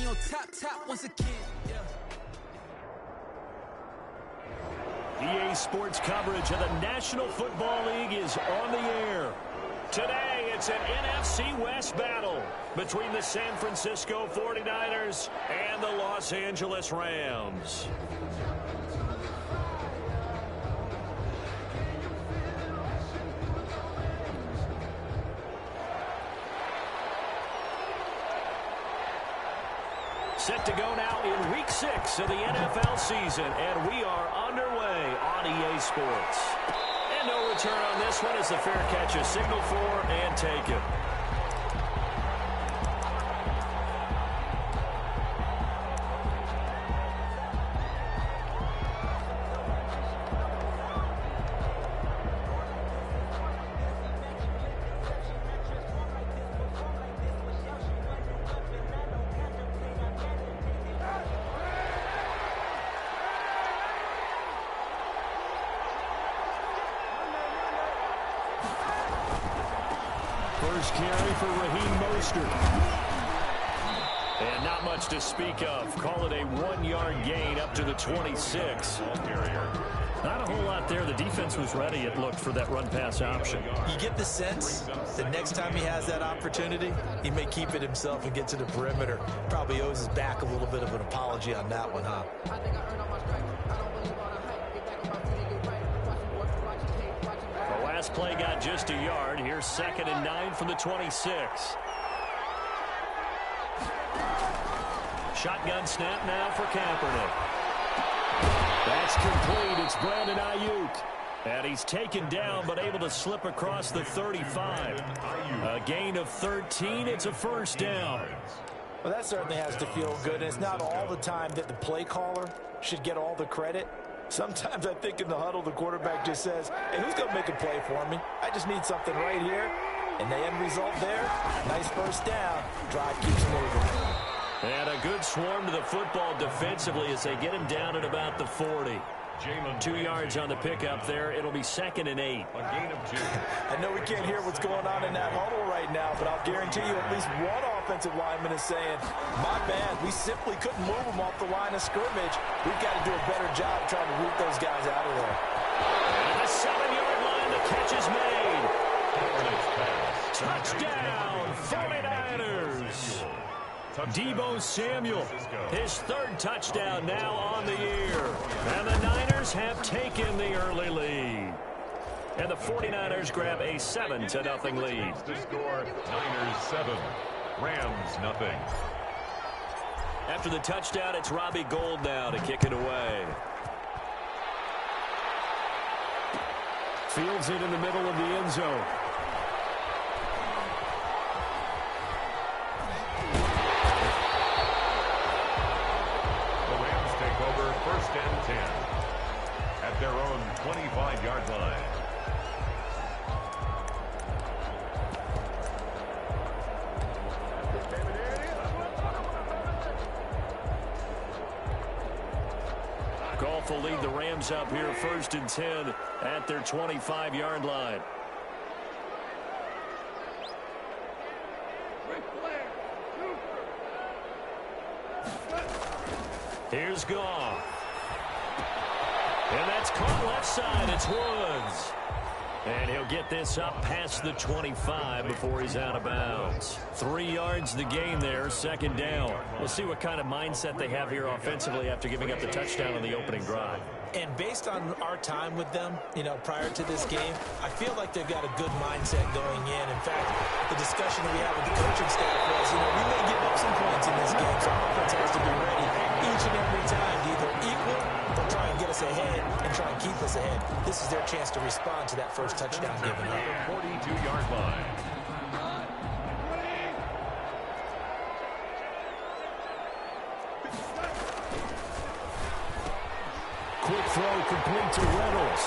me on top once again. EA Sports coverage of the National Football League is on the air. Today, it's an NFC West battle between the San Francisco 49ers and the Los Angeles Rams. Set to go now in Week 6 of the NFL season, and we are underway on EA Sports. And no return on this one as the fair catch is signaled for and taken. First carry for Raheem Mostert. And not much to speak of. Call it a 1-yard gain up to the 26. Not a whole lot there. The defense was ready, it looked, for that run-pass option. You get the sense that next time he has that opportunity, he may keep it himself and get to the perimeter. Probably owes his back a little bit of an apology on that one, huh? The last play got just a yard. Here's 2nd and 9 from the 26. Shotgun snap now for Kaepernick. That's complete. It's Brandon Ayuk. And he's taken down but able to slip across the 35. A gain of 13. It's a first down. Well, that certainly has to feel good. And it's not all the time that the play caller should get all the credit. Sometimes I think in the huddle, the quarterback just says, hey, who's going to make a play for me? I just need something right here. And the end result there, nice first down. Drive keeps moving. And a good swarm to the football defensively as they get him down at about the 40. 2 yards on the pickup there. It'll be 2nd and 8. A gain of 2. I know we can't hear what's going on in that huddle right now, but I'll guarantee you at least one offensive lineman is saying, my bad, we simply couldn't move them off the line of scrimmage. We've got to do a better job trying to root those guys out of there. At the 7-yard line, the catch is made. Touchdown, 49ers. Deebo Samuel, his 3rd touchdown now on the year. And the Niners have taken the early lead. And the 49ers grab a 7-0 lead. The score, Niners 7, Rams nothing. After the touchdown, it's Robbie Gould now to kick it away. Fields it in the middle of the end zone. First and 10 at their own 25-yard line. Goff will lead the Rams up here 1st and 10 at their 25-yard line. Here's Goff. And that's caught left side. It's Woods. And he'll get this up past the 25 before he's out of bounds. 3 yards the gain there, 2nd down. We'll see what kind of mindset they have here offensively after giving up the touchdown on the opening drive. And based on our time with them, prior to this game, I feel like they've got a good mindset going in. In fact, the discussion that we had with the coaching staff was, we may give up some points in this game, so our offense has to be ready each and every time to either equal or try and get us ahead and try and keep us ahead. This is their chance to respond to that first touchdown given up. 42-yard line. Quick throw complete to Reynolds.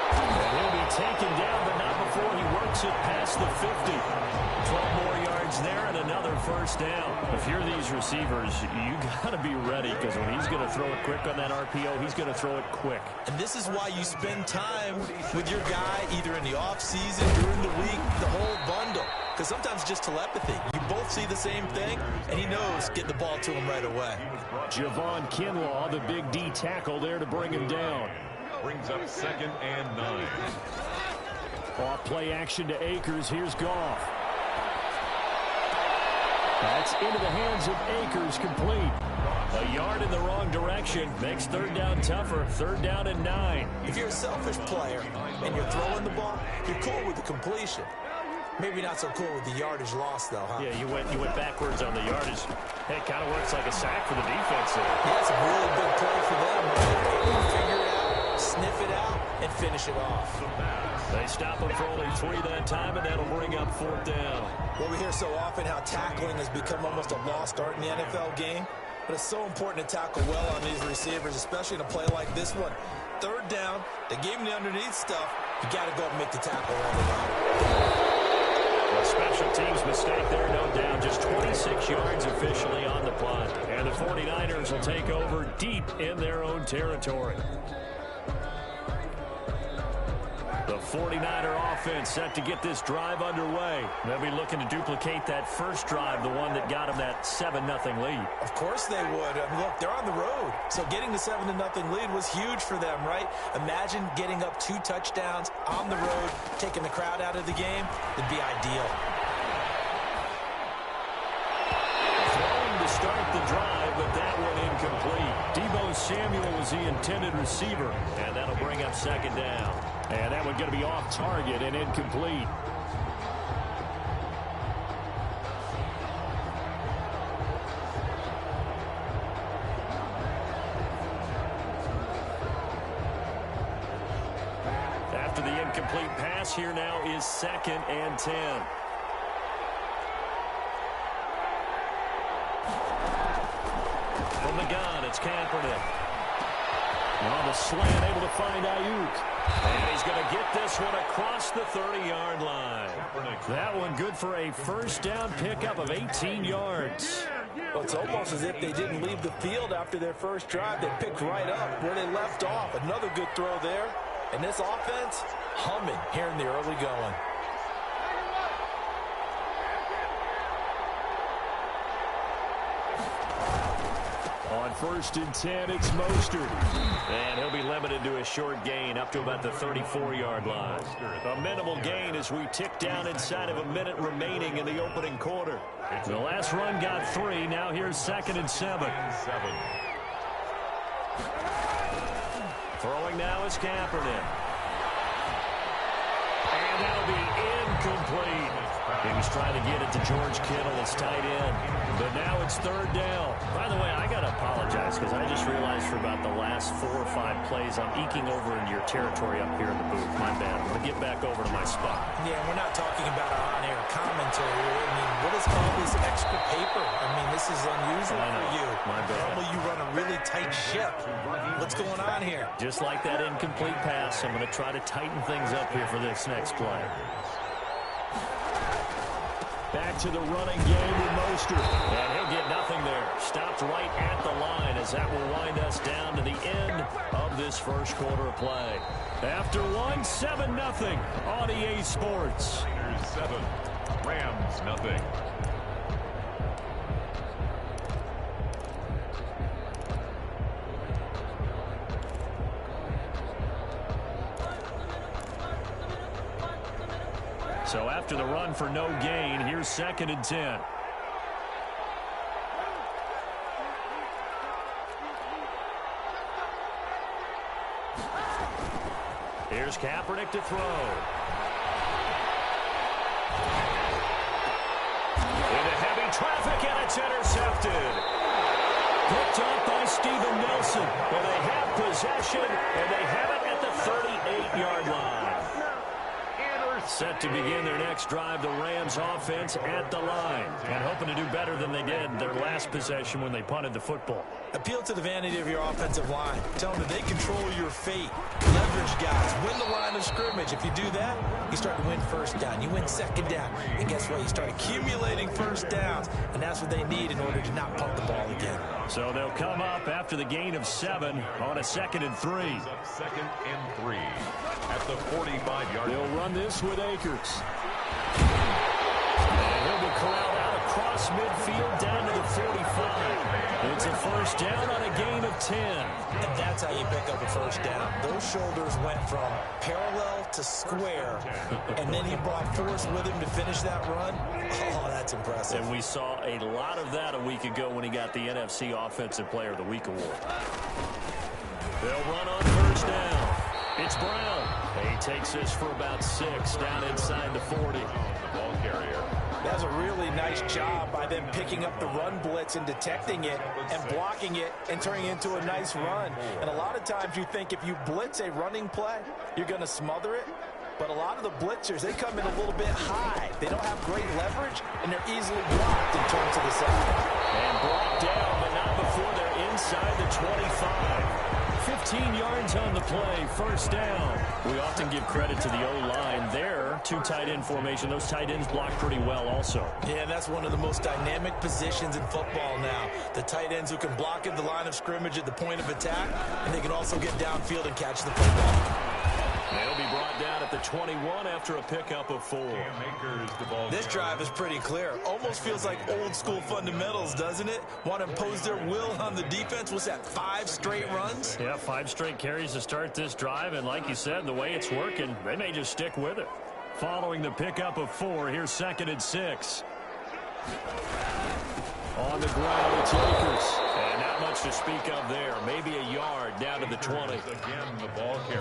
And he'll be taken down, but not before he works it past the 50. 12 more yards there and another first down. If you're these receivers, you got to be ready because when he's going to throw it quick on that RPO, he's going to throw it quick. And this is why you spend time with your guy either in the offseason, during the week, the whole bundle. Because sometimes just telepathy. You both see the same thing, and he knows get the ball to him right away. Javon Kinlaw, the big D tackle there to bring him down. Brings up 2nd and 9. Off play action to Akers. Here's Goff. That's into the hands of Akers, complete. A yard in the wrong direction makes 3rd down tougher. 3rd down and 9. If you're a selfish player and you're throwing the ball, you're cool with the completion. Maybe not so cool with the yardage loss, though, huh? Yeah, you went backwards on the yardage. Hey, it kind of works like a sack for the defense there. Yeah, it's a really big play for them. They're able to figure it out, sniff it out, and finish it off. They stop him for only 3 that time, and that'll bring up 4th down. Well, we hear so often how tackling has become almost a lost art in the NFL game. But it's so important to tackle well on these receivers, especially in a play like this one. 3rd down, they gave him the underneath stuff. You got to go and make the tackle all the way. A special teams mistake there, no doubt. Just 26 yards officially on the punt. And the 49ers will take over deep in their own territory. The 49er offense set to get this drive underway. They'll be looking to duplicate that first drive, the one that got them that 7-0 lead. Of course they would. I mean, look, they're on the road. So getting the 7-0 lead was huge for them, right? Imagine getting up 2 touchdowns on the road, taking the crowd out of the game. It'd be ideal. Throwing to start the drive, but that one incomplete. Deebo Samuel was the intended receiver, and that'll bring up 2nd down. And that one going to be off target and incomplete. After the incomplete pass, here now is 2nd and 10. From the gun, it's Kaepernick. On the slant, able to find Ayuk. And he's going to get this one across the 30-yard line. That one good for a 1st down pickup of 18 yards. Well, it's almost as if they didn't leave the field after their first drive. They picked right up where they left off. Another good throw there. And this offense, humming here in the early going. On 1st and 10, it's Mostert. And he'll be limited to a short gain up to about the 34-yard line. A minimal gain as we tick down inside of a minute remaining in the opening quarter. The last run got 3. Now here's 2nd and 7. Throwing now is Kaepernick. And that'll be incomplete. He was trying to get it to George Kittle, his tight end. But now it's 3rd down. By the way, I got to apologize because I just realized for about the last 4 or 5 plays, I'm eking over into your territory up here in the booth. My bad. I'm going to get back over to my spot. Yeah, we're not talking about our on-air commentary. I mean, what is all this extra paper? I mean, this is unusual for you. My bad. Normally you run a really tight ship. What's going on here? Just like that incomplete pass, I'm going to try to tighten things up here for this next play. Back to the running game with Mostert. And he'll get nothing there. Stopped right at the line as that will wind us down to the end of this first quarter of play. After one, 7-0 on EA Sports. Here's 7. Rams, nothing. So after the run for no gain, here's 2nd and 10. Here's Kaepernick to throw. Into heavy traffic, and it's intercepted. Picked up by Steven Nelson. And they have possession, and they have it at the 38-yard line. Set to begin their next drive, the Rams offense at the line. And hoping to do better than they did their last possession when they punted the football. Appeal to the vanity of your offensive line. Tell them that they control your fate. Leverage guys. Win the line of scrimmage. If you do that, you start to win 1st down. You win 2nd down. And guess what? You start accumulating 1st downs. And that's what they need in order to not punt the ball again. So they'll come up after the gain of 7 on a 2nd and 3. 2nd and 3 at the 45-yard line. They'll run this with Akers. And he'll be corralled out across across midfield down to the 45. It's a first down on a gain of 10. And that's how you pick up a first down. Those shoulders went from parallel to square, and then he brought force with him to finish that run. Oh, that's impressive. And we saw a lot of that a week ago when he got the NFC Offensive Player of the Week award. They'll run on first down. It's Brown. He takes this for about 6 down inside the 40. Ball carrier. That's a really nice job by them picking up the run blitz and detecting it and blocking it and turning it into a nice run. And a lot of times you think if you blitz a running play, you're going to smother it. But a lot of the blitzers, they come in a little bit high. They don't have great leverage, and they're easily blocked and turned to the side. And brought down, but not before they're inside the 25. 15 yards on the play, first down. We often give credit to the O-line there. 2 tight end formation. Those tight ends block pretty well also. Yeah, that's one of the most dynamic positions in football now. The tight ends who can block at the line of scrimmage at the point of attack, and they can also get downfield and catch the football. They'll be brought down at the 21 after a pickup of 4. This drive is pretty clear. Almost feels like old school fundamentals, doesn't it? Want to impose their will on the defense. What's that, 5 straight runs? Yeah, 5 straight carries to start this drive. And like you said, the way it's working, they may just stick with it. Following the pickup of 4, here's 2nd and 6. On the ground, it's Akers. And not much to speak of there. Maybe a yard down to the 20.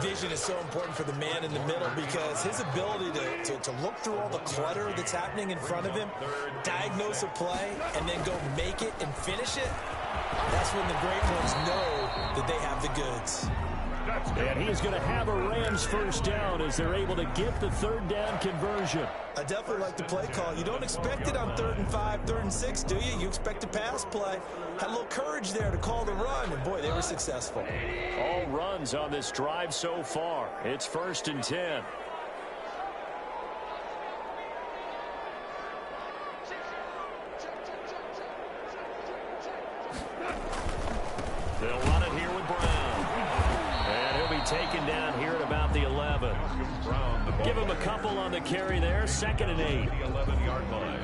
Vision is so important for the man in the middle because his ability to look through all the clutter that's happening in front of him, diagnose a play, and then go make it and finish it, that's when the great ones know that they have the goods. And he's going to have a Rams first down as they're able to get the 3rd down conversion. I definitely like the play call. You don't expect it on 3rd and 5, 3rd and 6, do you? You expect a pass play. Had a little courage there to call the run, and boy, they were successful. All runs on this drive so far. It's 1st and 10. They'll run it here with Brown. And he'll be taken down here at about the 11. Give him a couple on the carry there. 2nd and 8. 11-yard line.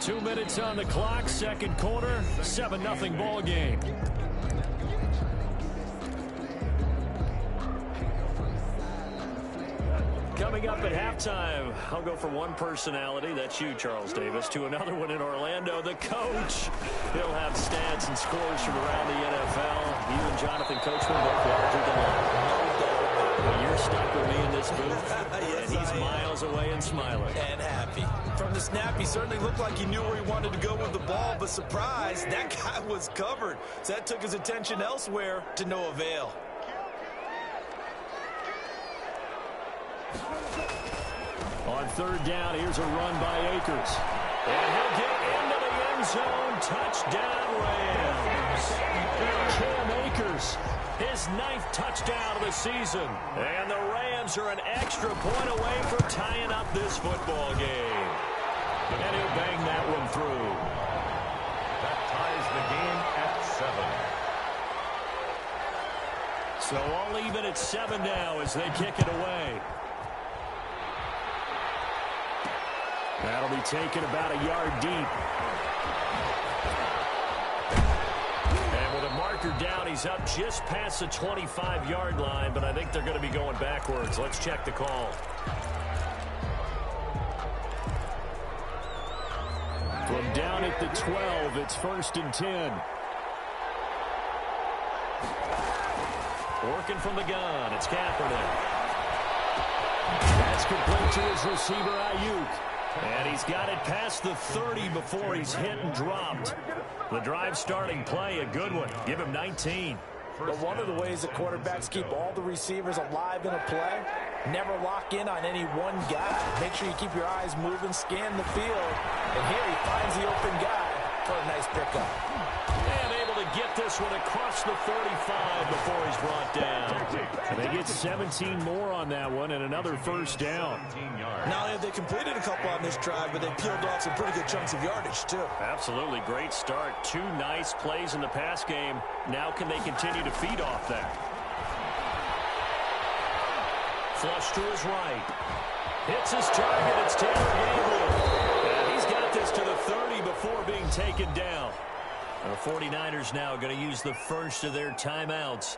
2 minutes on the clock. 2nd quarter. 7-0 ball game. Coming up at halftime, I'll go from one personality, that's you, Charles Davis, to another one in Orlando, the coach. He'll have stats and scores from around the NFL. You and Jonathan Coachman both larger than life. Well, you're stuck with me in this booth, Yes, and he's miles away and smiling. And happy. From the snap, he certainly looked like he knew where he wanted to go with the ball, but surprise, that guy was covered. So that took his attention elsewhere to no avail. On 3rd down, here's a run by Akers. And he'll get into the end zone. Touchdown, Rams. Cam Akers, his 9th touchdown of the season. And the Rams are an extra point away from tying up this football game. And he'll bang that one through. That ties the game at 7. So all even at 7 now as they kick it away. That'll be taken about a yard deep. And with a marker down, he's up just past the 25-yard line, but I think they're going to be going backwards. Let's check the call. From down at the 12, it's 1st and 10. Working from the gun, it's Kaepernick. That's complete to his receiver, Ayuk. And he's got it past the 30 before he's hit and dropped. The drive starting play, a good one. Give him 19. But one of the ways that quarterbacks keep all the receivers alive in a play, never lock in on any one guy. Make sure you keep your eyes moving, scan the field. And here he finds the open guy for a nice pickup. And able to get this one across the 35 before he's brought down. And they get 17 more on that one and another first down. Not only have they completed a couple on this drive, but they peeled off some pretty good chunks of yardage, too. Absolutely great start. 2 nice plays in the pass game. Now can they continue to feed off that? Flush to his right. Hits his target. It's Taylor Gabriel. And he's got this to the 30 before before being taken down. The 49ers now going to use the first of their timeouts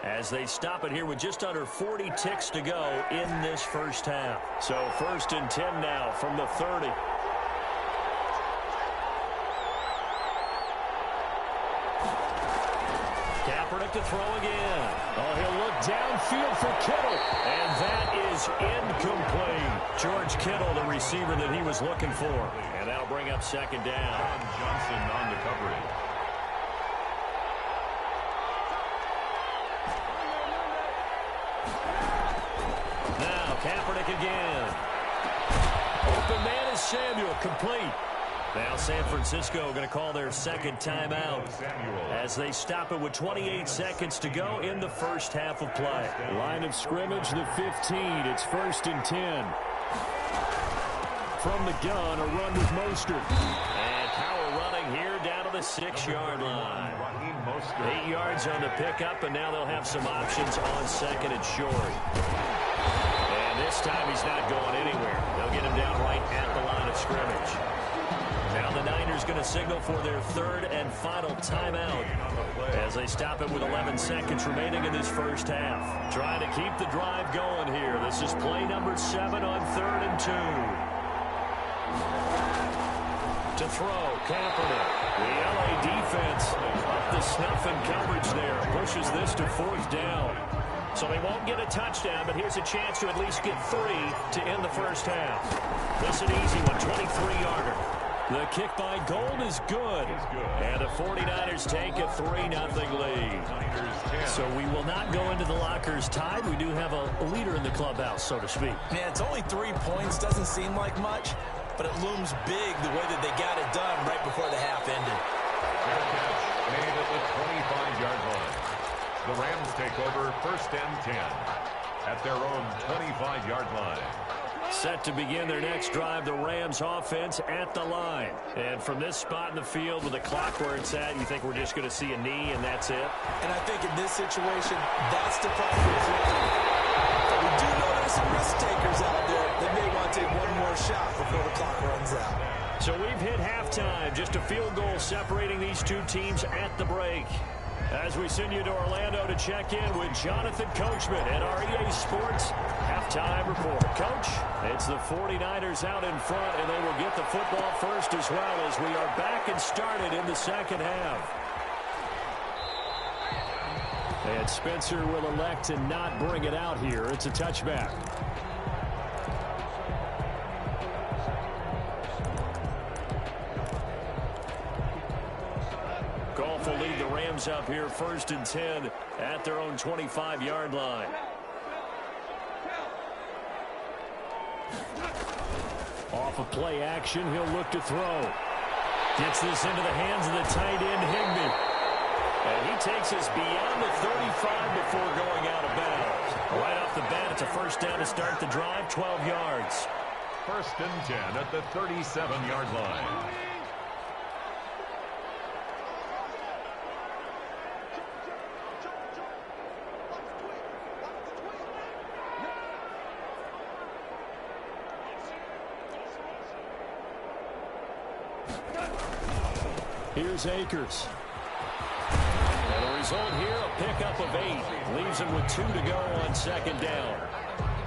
as they stop it here with just under 40 ticks to go in this first half. So 1st and 10 now from the 30. Kaepernick to throw again. Oh, he'll look downfield for Kittle. And that is incomplete. George Kittle, the receiver that he was looking for. And that'll bring up 2nd down. Johnson on the coverage. Now Kaepernick again. Open man is Samuel, complete. Now San Francisco going to call their 2nd timeout as they stop it with 28 seconds to go in the first half of play. Line of scrimmage, the 15. It's 1st and 10. From the gun, a run with Mostert. And power running here down to the 6-yard line. 8 yards on the pickup, and now they'll have some options on 2nd and short. And this time he's not going anywhere. They'll get him down right at the line of scrimmage. Now the Niners going to signal for their 3rd and final timeout as they stop it with 11 seconds remaining in this first half. Trying to keep the drive going here. This is play number 7 on 3rd and 2. To throw, Kaepernick. The LA defense up the snuff in coverage there. Pushes this to 4th down. So they won't get a touchdown, but here's a chance to at least get 3 to end the first half. This is an easy one, 23-yarder. The kick by Gold is good. And the 49ers take a 3-0 lead. So we will not go into the lockers tied. We do have a leader in the clubhouse, so to speak. Man, it's only 3 points. Doesn't seem like much, but it looms big the way that they got it done right before the half ended. Fair catch made at the 25-yard line. The Rams take over 1st and 10 at their own 25-yard line. Set to begin their next drive, the Rams offense at the line. And from this spot in the field with the clock where it's at, you think we're just going to see a knee and that's it? And I think in this situation, that's the proper play. But we do know there's some risk takers out there that may want to take one more shot before the clock runs out. So we've hit halftime, just a field goal separating these two teams at the break. As we send you to Orlando to check in with Jonathan Coachman at our EA Sports halftime report. Coach, it's the 49ers out in front, and they will get the football first as well as we are back and started in the second half. And Spencer will elect to not bring it out here. It's a touchback. Goff will lead the Rams up here 1st and 10 at their own 25-yard line. Off of play action, he'll look to throw. Gets this into the hands of the tight end, Higbee. And he takes us beyond the 35 before going out of bounds. Right off the bat, it's a 1st down to start the drive, 12 yards. 1st and 10 at the 37-yard line. Here's Akers. And the result here, a pickup of 8. Leaves him with 2 to go on 2nd down.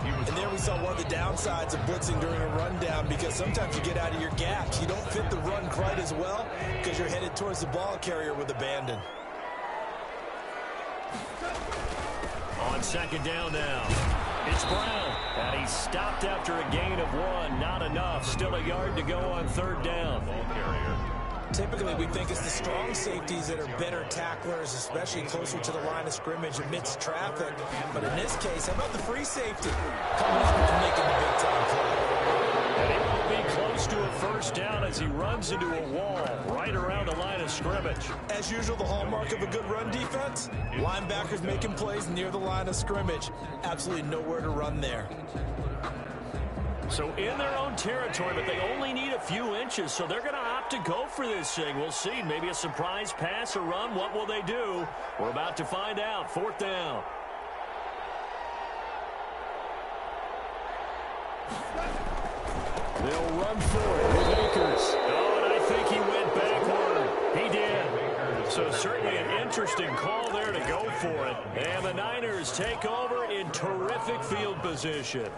And there we saw one of the downsides of blitzing during a rundown, because sometimes you get out of your gaps. You don't fit the run quite as well because you're headed towards the ball carrier with abandon. On 2nd down now, it's Brown. And he's stopped after a gain of 1. Not enough. Still a yard to go on 3rd down. Ball carrier. Typically, we think it's the strong safeties that are better tacklers, especially closer to the line of scrimmage amidst traffic. But in this case, how about the free safety coming up and making the big-time play? And he won't be close to a 1st down as he runs into a wall right around the line of scrimmage. As usual, the hallmark of a good run defense, linebackers making plays near the line of scrimmage. Absolutely nowhere to run there. So in their own territory, but they only need a few inches, so they're going to opt to go for this thing. We'll see. Maybe a surprise pass or run. What will they do? We're about to find out. 4th down. They'll run for it with Akers. Oh, and I think he went backward? He did. So certainly an interesting call there to go for it. And the Niners take over in terrific field position.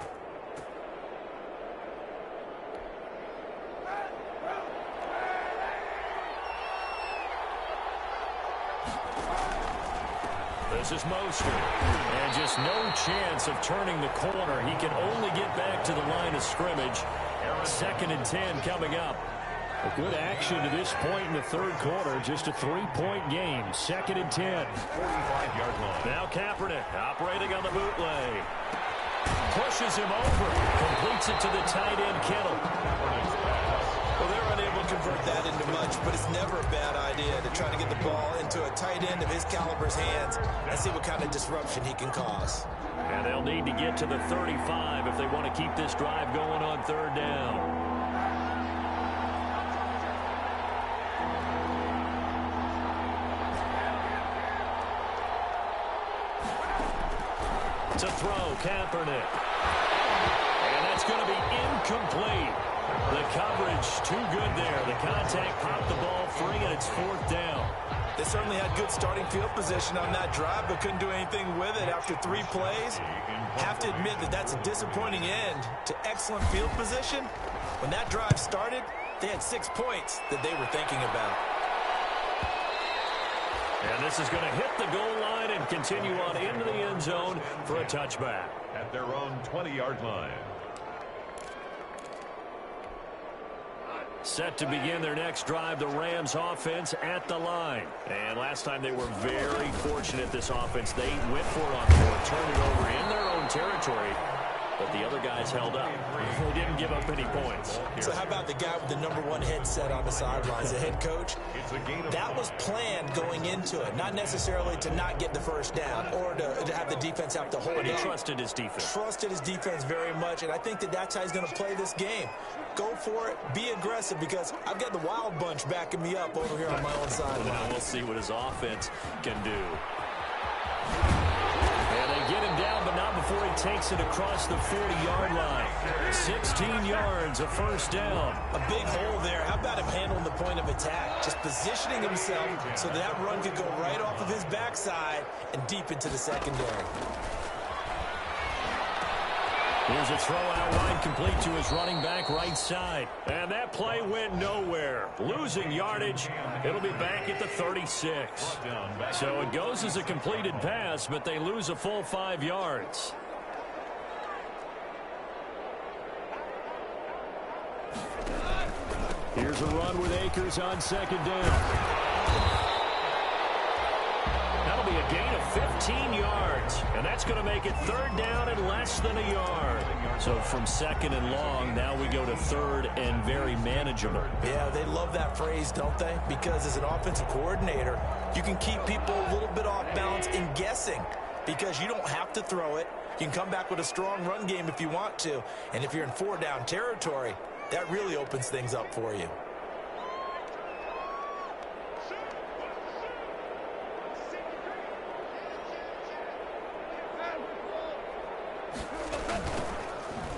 This is Mostert. And just no chance of turning the corner. He can only get back to the line of scrimmage. 2nd and 10 coming up. A good action to this point in the third quarter. Just a 3-point game. 2nd and 10. 45-yard line. Now Kaepernick operating on the bootleg. Pushes him over. Completes it to the tight end, Kittle. Well, they're unable to convert that into much, but it's never a bad idea to try to get the ball into a tight end of his caliber's hands and see what kind of disruption he can cause. And they'll need to get to the 35 if they want to keep this drive going on 3rd down. To throw, Kaepernick. And that's going to be incomplete. The coverage too good there. The contact popped the ball free, and it's 4th down. They certainly had good starting field position on that drive, but couldn't do anything with it after 3 plays. Have to admit that that's a disappointing end to excellent field position. When that drive started, they had 6 points that they were thinking about. And this is going to hit the goal line and continue on into the end zone for a touchback. At their own 20-yard line. Set to begin their next drive, the Rams offense at the line. And last time they were very fortunate, this offense. They went for it on 4th, turned it over in their own territory. But the other guys held up. They didn't give up any points. So how about the guy with the #1 headset on the sidelines, the head coach? That was planned going into it, not necessarily to not get the first down or to have the defense have to hold But he up. trusted his defense. Trusted his defense very much, and I think that that's how he's going to play this game. Go for it, be aggressive, because I've got the wild bunch backing me up over here on my own sideline. Now we'll see what his offense can do. And they get him down, but not before he takes it across the 40-yard line. 16 yards, a 1st down. A big hole there. How about him handling the point of attack? Just positioning himself so that run could go right off of his backside and deep into the secondary. Here's a throw out wide, complete to his running back right side. And that play went nowhere. Losing yardage. It'll be back at the 36. So it goes as a completed pass, but they lose a full 5 yards. Here's a run with Akers on 2nd down. That'll be a gain of 15 yards, and that's going to make it 3rd down and less than a yard. So from 2nd and long, now we go to 3rd and very manageable. Yeah, they love that phrase, don't they? Because as an offensive coordinator, you can keep people a little bit off balance in guessing because you don't have to throw it. You can come back with a strong run game if you want to, and if you're in 4-down territory, that really opens things up for you.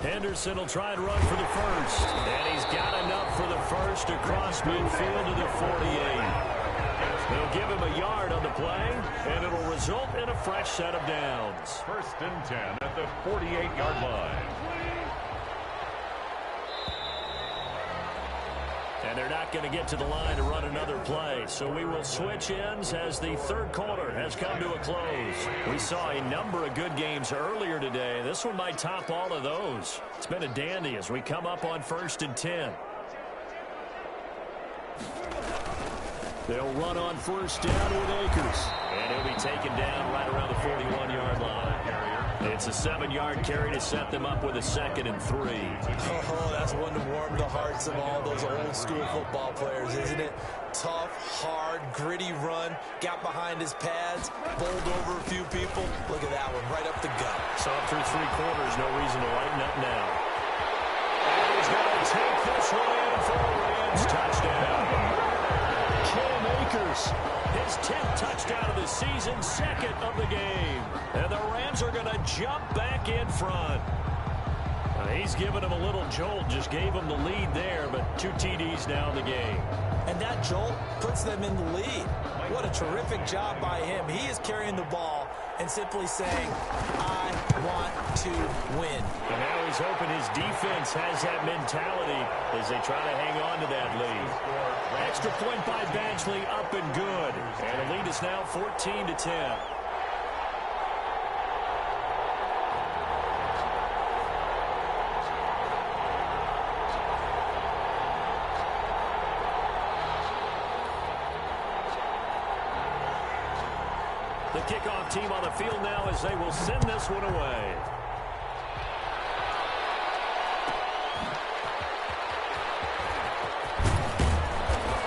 Henderson will try and run for the 1st. And he's got enough for the 1st across midfield to the 48. They'll give him a yard on the play, and it'll result in a fresh set of downs. 1st and 10 at the 48-yard line. And they're not going to get to the line to run another play. So we will switch ends as the 3rd quarter has come to a close. We saw a number of good games earlier today. This one might top all of those. It's been a dandy as we come up on 1st and 10. They'll run on 1st down with Akers. And he'll be taken down right around the 41-yard line. It's a 7-yard carry to set them up with a 2nd and 3. Oh, that's one to warm the hearts of all those old-school football players, isn't it? Tough, hard, gritty run. Got behind his pads, bowled over a few people. Look at that one, right up the gut. So up through 3 quarters, no reason to lighten up now. And he's going to take this one in for a Rams touchdown. Cam Akers, his 10th touchdown of the season, 2nd of the game. And the Rams are going to jump back in front. He's given him a little jolt, just gave him the lead there, but 2 TDs now in the game. And that jolt puts them in the lead. What a terrific job by him. He is carrying the ball and simply saying, I want to win. And now he's hoping his defense has that mentality as they try to hang on to that lead. Extra point by Badgley, up and good. And the lead is now 14-10. The kickoff team on the field now as they will send this one away.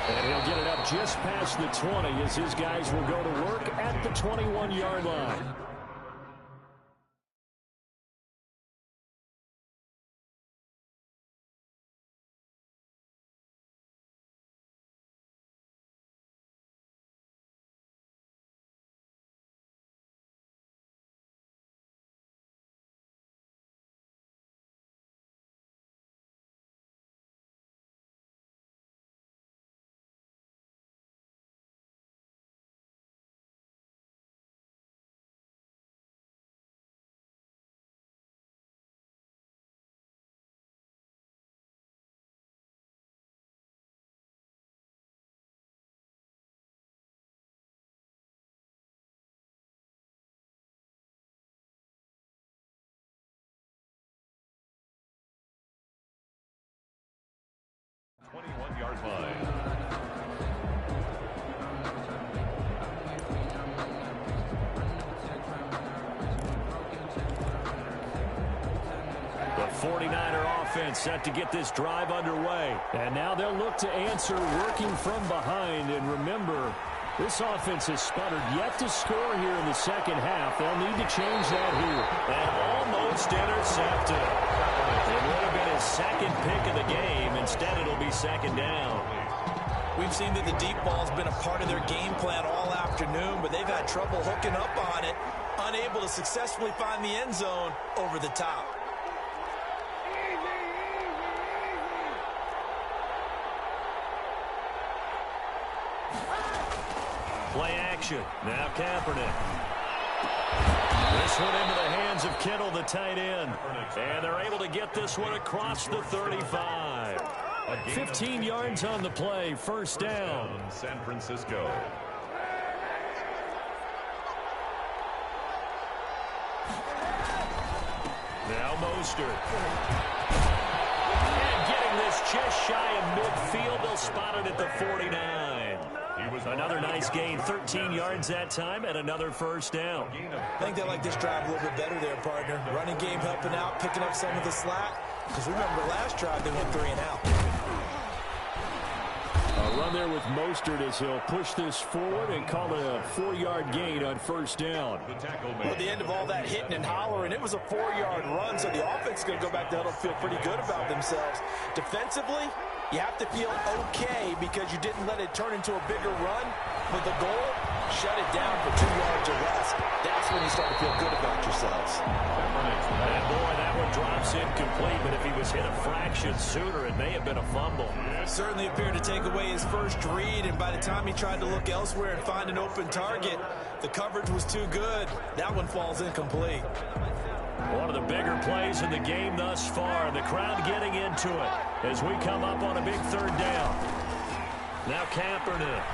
And he'll get it up just past the 20 as his guys will go to work at the 21-yard line. Yard line. The 49er offense set to get this drive underway. And now they'll look to answer working from behind. And remember, this offense has sputtered yet to score here in the second half. They'll need to change that here. And almost intercepted. It would have been his second pick of the game. Instead, it'll be second down. We've seen that the deep ball's been a part of their game plan all afternoon, but they've had trouble hooking up on it, unable to successfully find the end zone over the top. Play action. Now Kaepernick. This one into the hands of Kittle, the tight end. And they're able to get this one across the 35. 15 yards on the play. First down. San Francisco. Now Mostert. And getting this just shy of midfield. They'll spot it at the 49. Another nice gain, 13 yards that time, and another first down. I think they like this drive a little bit better there, partner. Running game helping out, picking up some of the slack. Because remember, last drive they went 3 and out. A run there with Mostert as he'll push this forward and call it a 4-yard gain on first down. At the end of all that hitting and hollering, it was a 4-yard run, so the offense is going to go back to huddle, feel pretty good about themselves. Defensively, you have to feel okay because you didn't let it turn into a bigger run. But the goal, shut it down for 2 yards or less. That's when you start to feel good about yourselves. And boy, that one drops incomplete, but if he was hit a fraction sooner, it may have been a fumble. Certainly appeared to take away his first read, and by the time he tried to look elsewhere and find an open target, the coverage was too good. That one falls incomplete. One of the bigger plays in the game thus far, and the crowd getting into it as we come up on a big third down. Now Kaepernick.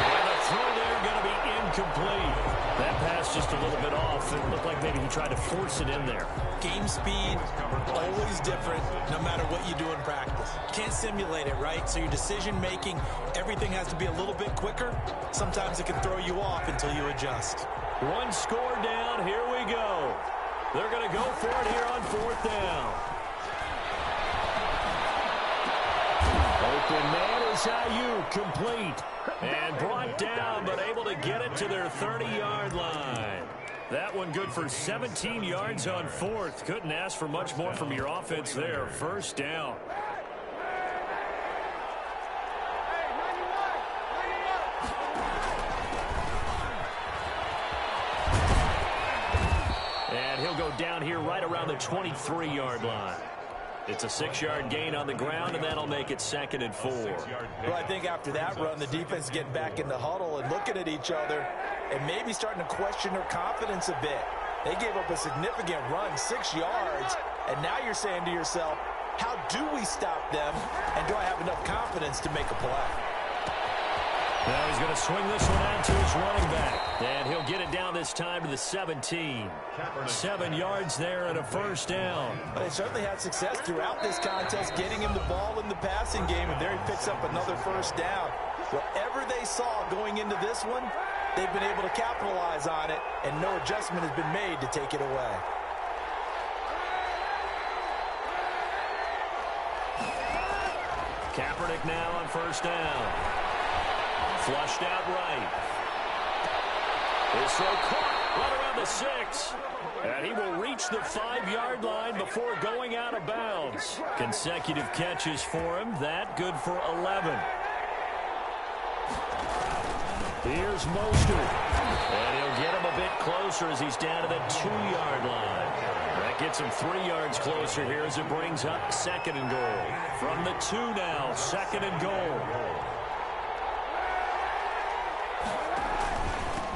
And the throw there going to be incomplete. That pass just a little bit off. It looked like maybe he tried to force it in there. Game speed, always different, no matter what you do in practice. Can't simulate it, right? So your decision-making, everything has to be a little bit quicker. Sometimes it can throw you off until you adjust. One score down. Here we go. They're going to go for it here on fourth down. Open man is Ayuk, complete. And brought down, but able to get it to their 30-yard line. That one good for 17 yards on fourth. Couldn't ask for much more from your offense there. First down. down here right around the 23-yard line. It's a 6-yard gain on the ground, and that'll make it 2nd and 4. Well, I think after that run, the defense is getting back in the huddle and looking at each other and maybe starting to question their confidence a bit. They gave up a significant run, 6 yards, and now you're saying to yourself, how do we stop them, and do I have enough confidence to make a play? Now he's going to swing this one out to his running back, and he'll get it down this time to the 17. 7 yards there and a first down. But they certainly had success throughout this contest, getting him the ball in the passing game, and there he picks up another first down. Whatever they saw going into this one, they've been able to capitalize on it, and no adjustment has been made to take it away. Kaepernick now on first down. Flushed out right. His throw caught right around the 6. And he will reach the 5-yard line before going out of bounds. Consecutive catches for him. That good for 11. Here's Mostert. And he'll get him a bit closer as he's down to the 2-yard line. That gets him 3 yards closer here as it brings up 2nd and goal. From the 2 now, 2nd and goal.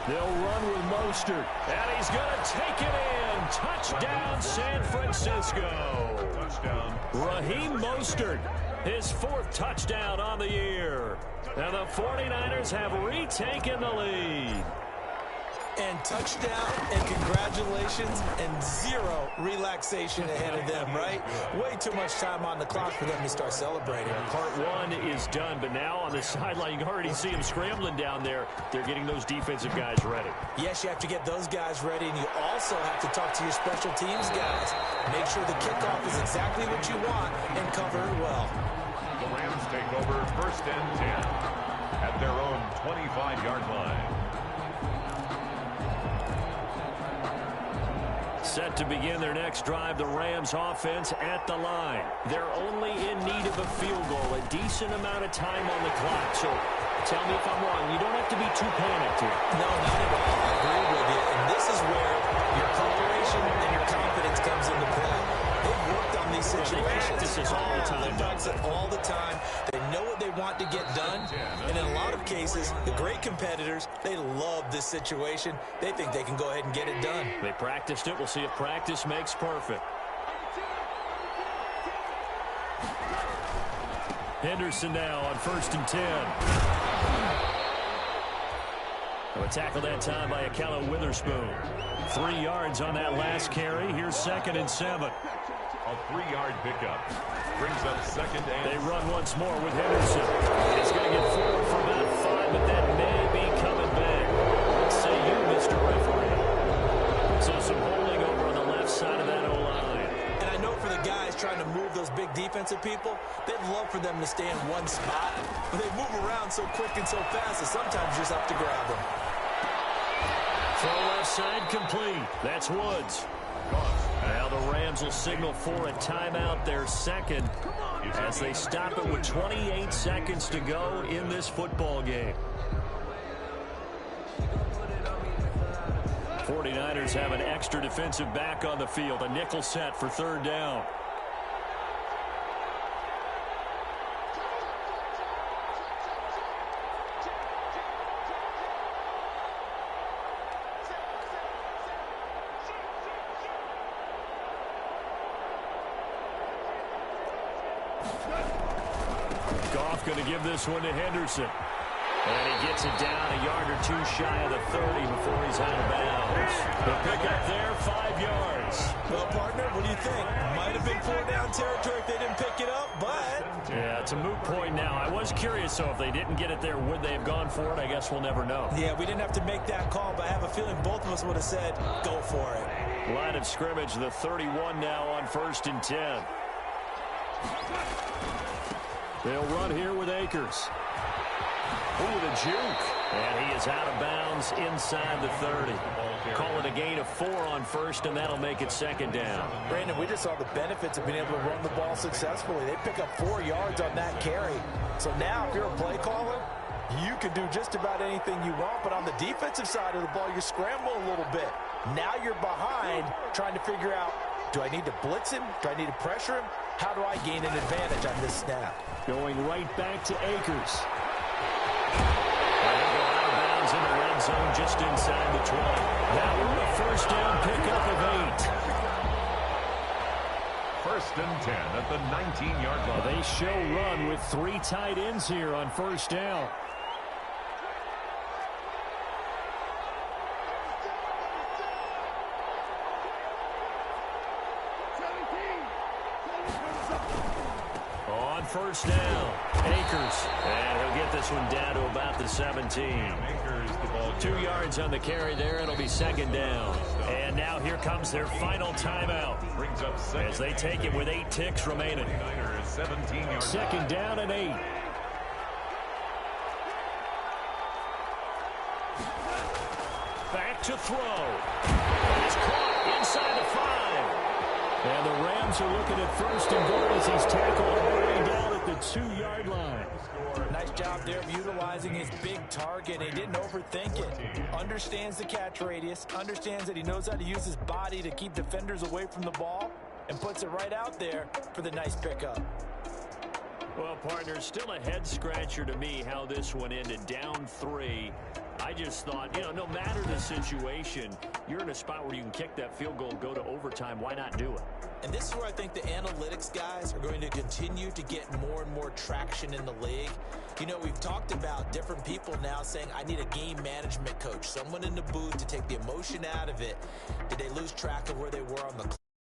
They'll run with Mostert, and he's going to take it in. Touchdown, San Francisco. Touchdown. Raheem Mostert, his 4th touchdown on the year. And the 49ers have retaken the lead. And touchdown, and congratulations, and 0 relaxation ahead of them, right? Way too much time on the clock for them to start celebrating. Part 1 is done, but now on the sideline, you can already see them scrambling down there. They're getting those defensive guys ready. Yes, you have to get those guys ready, and you also have to talk to your special teams guys. Make sure the kickoff is exactly what you want and cover it well. The Rams take over 1st and 10 at their own 25-yard line. Set to begin their next drive, the Rams offense at the line. They're only in need of a field goal, a decent amount of time on the clock. So tell me if I'm wrong. You don't have to be too panicked here. No, not at all. I agree with you. And this is where your preparation and your confidence comes into play. They've worked on these situations. They practice this all the time. They practice it all the time. They know what they want to get done. And in a lot of cases, the great competitors, they love this situation. They think they can go ahead and get it done. They practiced it. We'll see if practice makes perfect. Henderson now on 1st and 10. A tackle that time by Akello Witherspoon. 3 yards on that last carry. Here's 2nd and 7. A 3-yard pickup. Brings up 2nd and... They run once more with Henderson. He's going to get forward for about 5, but that may be coming back. What say you, Mr. Referee? So some holding over on the left side of that O-line. And I know for the guys trying to move those big defensive people, they'd love for them to stay in one spot. But they move around so quick and so fast that sometimes you just have to grab them. Throw left side complete. That's Woods. Now the Rams will signal for a timeout, their 2nd, as they stop it with 28 seconds to go in this football game. 49ers have an extra defensive back on the field, a nickel set for 3rd down. Goff going to give this one to Henderson. And he gets it down a yard or 2 shy of the 30 before he's out of bounds. The pickup there, 5 yards. Well, partner, what do you think? Might have been 4-down territory if they didn't pick it up, but... Yeah, it's a moot point now. I was curious, so if they didn't get it there, would they have gone for it? I guess we'll never know. Yeah, we didn't have to make that call, but I have a feeling both of us would have said, go for it. Line of scrimmage, the 31 now on 1st and 10. They'll run here with Akers. Ooh, the juke. And he is out of bounds inside the 30. Call it a gain of 4 on 1st, and that'll make it 2nd down. Brandon, we just saw the benefits of being able to run the ball successfully. They pick up 4 yards on that carry. So now, if you're a play caller, you can do just about anything you want. But on the defensive side of the ball, you scramble a little bit. Now you're behind trying to figure out, do I need to blitz him? Do I need to pressure him? How do I gain an advantage on this snap? Going right back to Akers. And he'll go out of bounds in the red zone just inside the 20. That will be a first down pickup of 8. First and 10 at the 19-yard line. They show run with 3 tight ends here on first down. On first down, Akers. And he'll get this one down to about the 17. Akers, the ball 2 yards on the carry there. It'll be second down. And now here comes their final timeout brings up second. as they take it with 8 ticks remaining. 49ers 17 yards. Second down and 8. Back to throw. He's caught inside the 5. And the Rams are looking at first and goal as he's tackled all the way down at the 2-yard line. Nice job there of utilizing his big target. He didn't overthink it. Understands the catch radius. Understands that he knows how to use his body to keep defenders away from the ball. And puts it right out there for the nice pickup. Well, partner, still a head-scratcher to me how this one ended. Down 3. I just thought, no matter the situation, you're in a spot where you can kick that field goal, go to overtime. Why not do it? And this is where I think the analytics guys are going to continue to get more and more traction in the league. We've talked about different people now saying, I need a game management coach, someone in the booth to take the emotion out of it. Did they lose track of where they were on the clock?